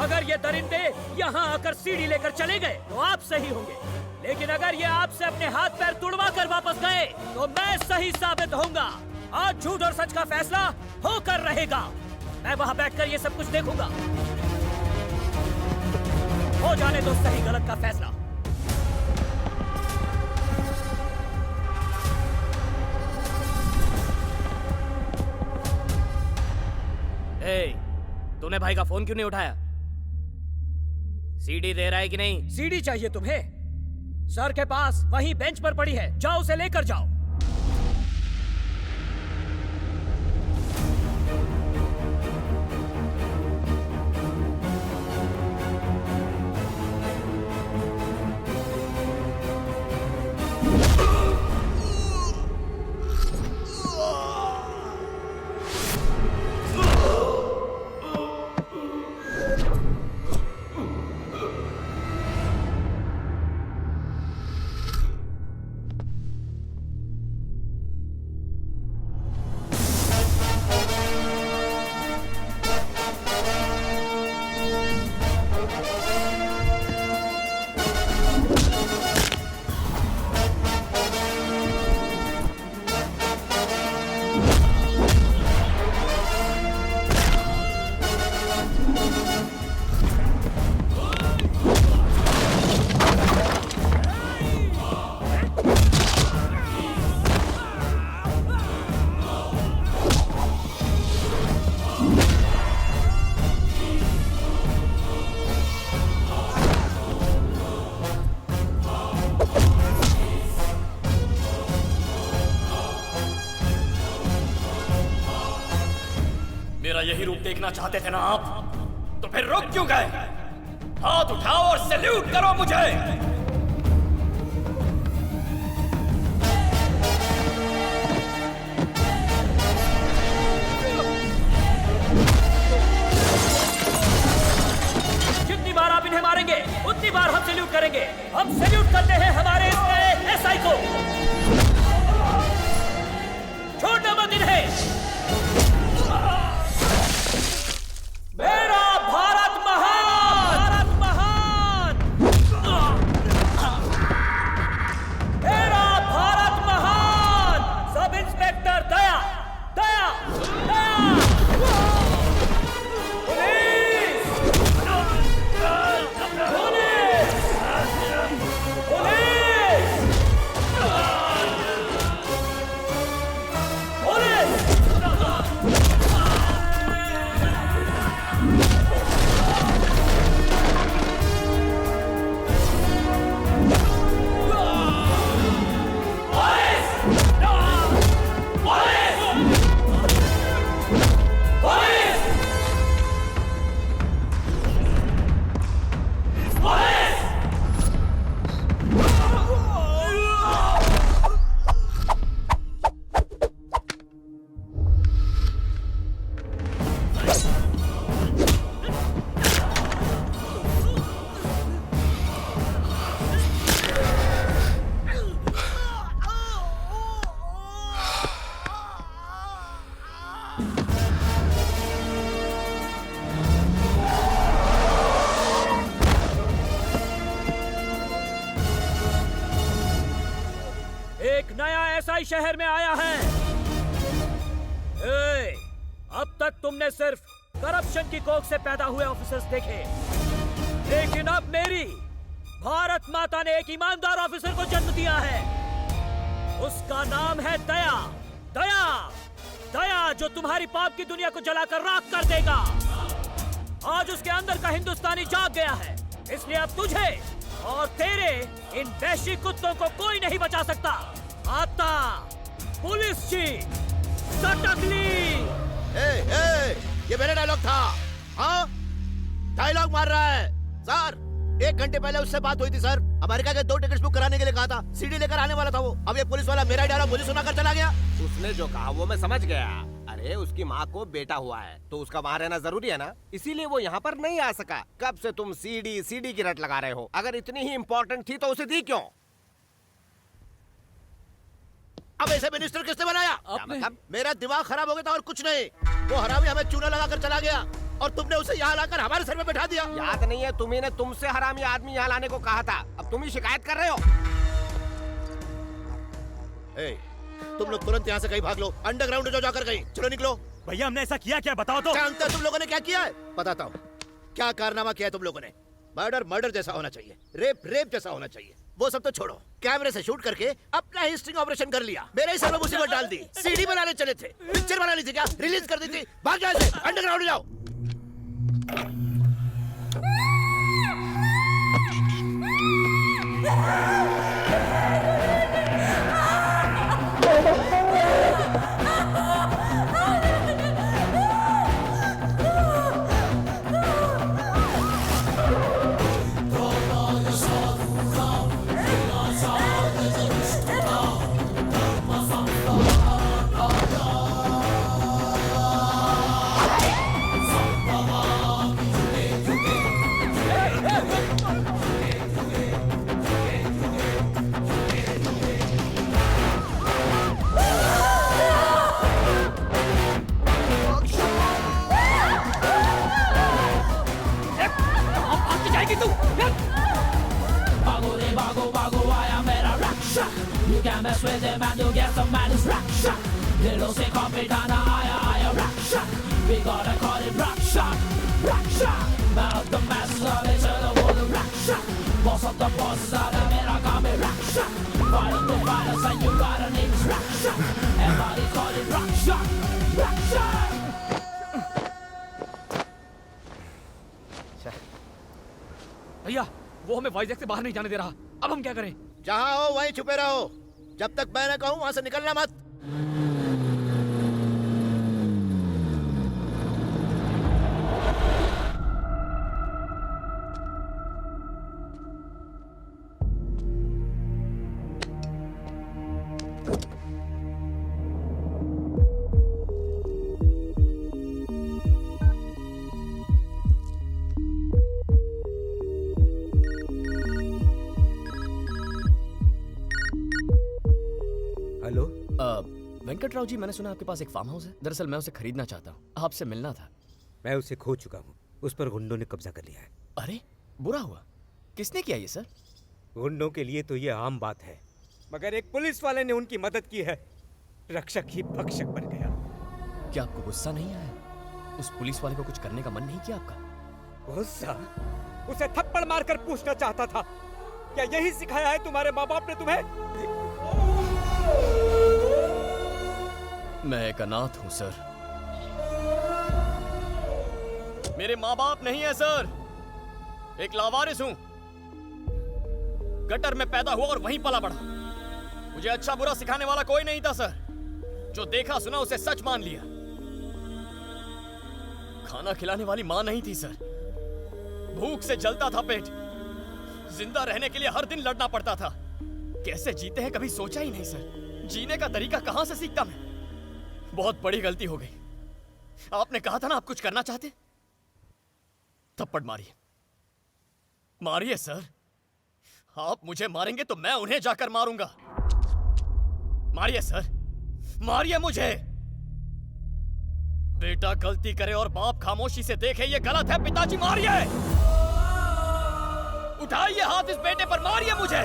अगर ये दरिंदे यहाँ आकर सीढ़ी लेकर चले गए तो आप सही होंगे, लेकिन अगर ये आपसे अपने हाथ पैर तुड़वा कर वापस गए तो मैं सही साबित होऊंगा। आज झूठ और सच का फैसला होकर रहेगा। मैं वहाँ बैठकर ये सब कुछ देखूंगा। हो जाने दो सही गलत का फैसला। तूने भाई का फोन क्यों नहीं उठाया? सीडी दे रहा है कि नहीं? सीडी चाहिए तुम्हें? सर के पास वहीं बेंच पर पड़ी है, जाओ उसे लेकर जाओ। यही रूप देखना चाहते थे ना आप? तो फिर रुक क्यों गए? हाथ उठाओ और सैल्यूट करो मुझे। जितनी बार आप इन्हें मारेंगे उतनी बार हम सैल्यूट करेंगे। हम सैल्यूट करते हैं हमारे इस नए एसआई को। छोड़ना मत इन्हें। मेरा भारत महान! भारत महान! मेरा भारत महान! Sub inspector Daya! Daya! Daya! Police! Police! Police! Police! SI शहर में आया है। अब तक तुमने सिर्फ करप्शन की कोख से पैदा हुए ऑफिसर्स देखे, लेकिन अब मेरी भारत माता ने एक ईमानदार ऑफिसर को जन्म दिया है। उसका नाम है दया। दया, दया जो तुम्हारी पाप की दुनिया को जलाकर राख कर देगा। आज उसके अंदर का हिंदुस्तानी जाग गया है, इसलिए अब तुझे और तेरे इन वैश्य कुत्तों को कोई नहीं बचा सकता। आता पुलिस चीफ सटकली। ये मेरा डायलॉग था। हाँ, डायलॉग मार रहा है सर। 1 घंटे पहले उससे बात हुई थी सर। अमेरिका के 2 टिकट्स बुक कराने के लिए कहा था। सीडी लेकर आने वाला था वो। अब ये पुलिस वाला मेरा डायलॉग मुझे सुनाकर चला गया। उसने जो कहा वो मैं समझ गया। अरे उसकी माँ को बेटा हुआ है तो उसका वहाँ रहना जरूरी है ना, इसीलिए वो यहाँ पर नहीं आ सका। कब से तुम सीडी की रट लगा रहे हो? अगर इतनी ही इम्पोर्टेंट थी तो उसे दी क्यों? अब ऐसे मिनिस्टर किसने बनाया? मतलब मेरा दिमाग खराब हो गया था और कुछ नहीं। वो हरामी हमें चूना लगाकर चला गया। और तुमने उसे यहाँ लाकर हमारे सर पे बैठा दिया। याद नहीं है तुम्ही ने तुमसे हरामी आदमी यहाँ लाने को कहा था, अब तुम ही शिकायत कर रहे हो। ए, तुम लोग तुरंत यहाँ से कहीं भाग लो, अंडरग्राउंड जाओ जाकर कहीं। चलो निकलो। भैया हमने ऐसा किया क्या, बताओ तो। जानते हो तुम लोगों ने क्या किया है? बताता हूँ क्या कारनामा किया है तुम लोगों ने। मर्डर मर्डर जैसा होना चाहिए, रेप रेप जैसा होना चाहिए। वो सब तो छोड़ो, कैमरे से शूट करके अपना ही स्टिंग ऑपरेशन कर लिया, मेरे ही सर में मुसीबत डाल दी। सीडी बनाने चले थे, पिक्चर बनानी थी क्या, रिलीज कर दी थी। भाग जाओ से, अंडरग्राउंड जाओ। भैया वो हमें वाइजैक से बाहर नहीं जाने दे रहा, अब हम क्या करें? जहाँ हो वहीं छुपे रहो, जब तक मैं न कहूँ वहां से निकलना मत। हेलो वेंकटराव जी, मैंने सुना आपके पास एक फार्म हाउस है। दरअसल मैं उसे खरीदना चाहता हूँ, आपसे मिलना था। मैं उसे खो चुका हूँ, उस पर गुंडों ने कब्जा कर लिया है। अरे बुरा हुआ, किसने किया ये सर? गुंडों के लिए तो ये आम बात है, मगर एक पुलिस वाले ने उनकी मदद की है। रक्षक ही भक्षक बन गया। क्या आपको गुस्सा नहीं आया? उस पुलिस वाले को कुछ करने का मन नहीं किया आपका? गुस्सा? उसे थप्पड़ मारकर पूछना चाहता था, क्या यही सिखाया है तुम्हारे माँ बाप ने तुम्हें? मैं एक अनाथ हूँ सर। मेरे माँ बाप नहीं है सर, एक लावारिस हूँ। गटर में पैदा हुआ और वहीं पला बढ़ा। मुझे अच्छा बुरा सिखाने वाला कोई नहीं था सर। जो देखा सुना उसे सच मान लिया। खाना खिलाने वाली माँ नहीं थी सर। भूख से जलता था पेट। जिंदा रहने के लिए हर दिन लड़ना पड़ता था। कैसे जीते हैं कभी सोचा ही नहीं सर। जीने का तरीका कहां से सीखता मैं? बहुत बड़ी गलती हो गई। आपने कहा था ना आप कुछ करना चाहते। थप्पड़ मारिए, मारिए सर। आप मुझे मारेंगे तो मैं उन्हें जाकर मारूंगा। मारिए सर, मारिए मुझे। बेटा गलती करे और बाप खामोशी से देखे, ये गलत है। पिताजी मारिए, उठाइए हाथ इस बेटे पर, मारिए मुझे।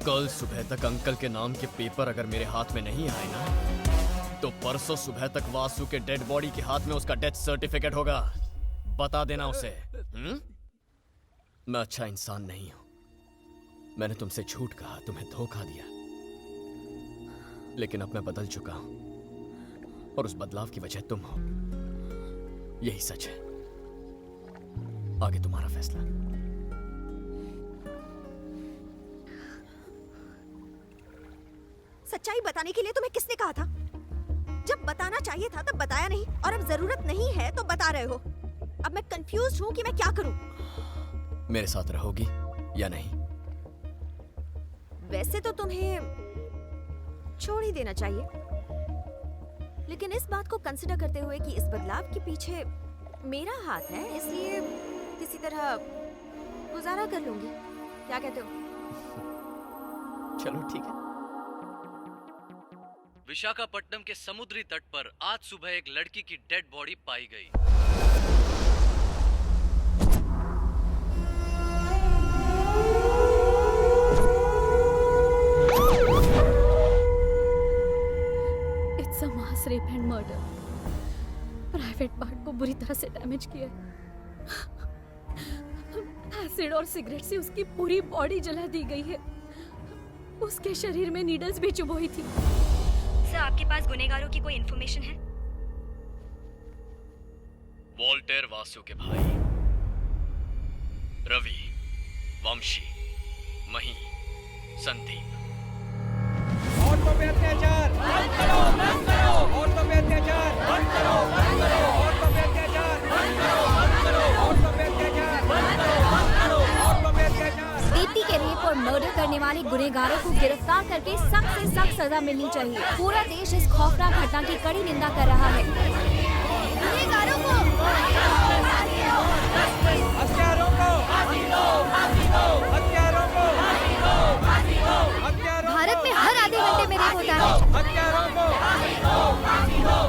कल सुबह तक अंकल के नाम के पेपर अगर मेरे हाथ में नहीं आए ना, तो परसों सुबह तक वासु के डेड बॉडी के हाथ में उसका डेथ सर्टिफिकेट होगा। बता देना उसे। मैं अच्छा इंसान नहीं हूं। मैंने तुमसे झूठ कहा, तुम्हें धोखा दिया, लेकिन अब मैं बदल चुका हूं और उस बदलाव की वजह तुम हो। यही सच है। आगे तुम्हारा फैसला। सच्चाई बताने के लिए तुम्हें किसने कहा था? जब बताना चाहिए था तब बताया नहीं, और अब जरूरत नहीं है तो बता रहे हो। अब मैं कंफ्यूज हूँ कि मैं क्या करूँ। मेरे साथ रहोगी या नहीं? वैसे तो तुम्हें छोड़ ही देना चाहिए, लेकिन इस बात को कंसिडर करते हुए कि इस बदलाव के पीछे मेरा हाथ है, इसलिए किसी तरह गुजारा कर लूंगी। क्या कहते हो? चलो ठीक है। विशाखापट्टनम के समुद्री तट पर आज सुबह एक लड़की की डेड बॉडी पाई गई। It's a mass rape and murder. Private part को बुरी तरह से डैमेज किया है। एसिड और सिगरेट से उसकी पूरी बॉडी जला दी गई है। उसके शरीर में नीडल्स भी चुभोई थी। सर, आपके पास गुनहगारों की कोई इन्फॉर्मेशन है? वॉल्टेर वासु के भाई रवि, वंशी, मही, संदीप। औरतों पे अत्याचार बंद करो, बंद करो। औरतों पे अत्याचार बंद करो, बंद करो। औरतों पे अत्याचार बंद करो, बंद करो। औरतों पे अत्याचार बंद करो, बंद करो। औरतों पे अत्याचार। दीप्ति के रेप और मर्डर करने वाले गुनहगारों को गिरफ्तार करके सख्त से सख्त सजा मिलनी चाहिए। पूरा देश इस खौफनाक घटना की कड़ी निंदा कर रहा है। गुनहगारों को हत्यारों को हत्यारों को भारत में हर आधे घंटे में रेप होता है। हत्यारों को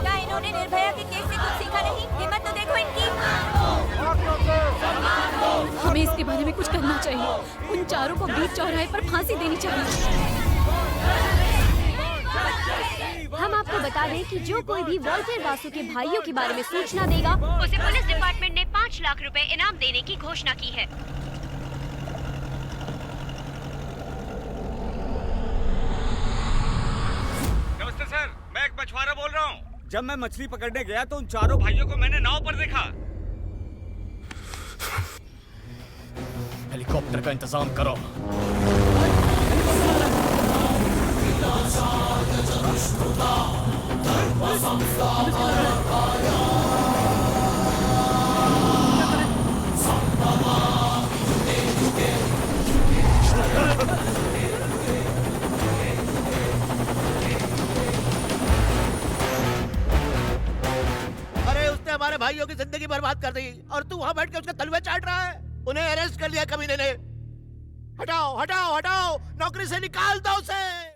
क्या इन्होंने निर्भया के केस से कुछ सीखा नहीं? हिम्मत तो देखो इनकी। हमें इसके बारे में कुछ करना चाहिए। उन चारों को बीच चौराहे पर फांसी देनी चाहिए। हम आपको बता दें कि जो कोई भी वॉल्टेर वासु के भाइयों के बारे में सूचना देगा, उसे पुलिस डिपार्टमेंट ने 5 लाख रुपए इनाम देने की घोषणा की है। नमस्ते सर, मैं एक मछुआरा बोल रहा हूँ। जब मैं मछली पकड़ने गया तो उन चारों भाइयों को मैंने नाव पर देखा। हेलीकॉप्टर का इंतजाम करो। अरे उसने हमारे भाइयों की जिंदगी बर्बाद कर दी और तू वहाँ बैठ के उसके तलवे चाट रहा है। उन्हें अरेस्ट कर लिया कमीने ने। हटाओ हटाओ हटाओ, नौकरी से निकाल दो उसे।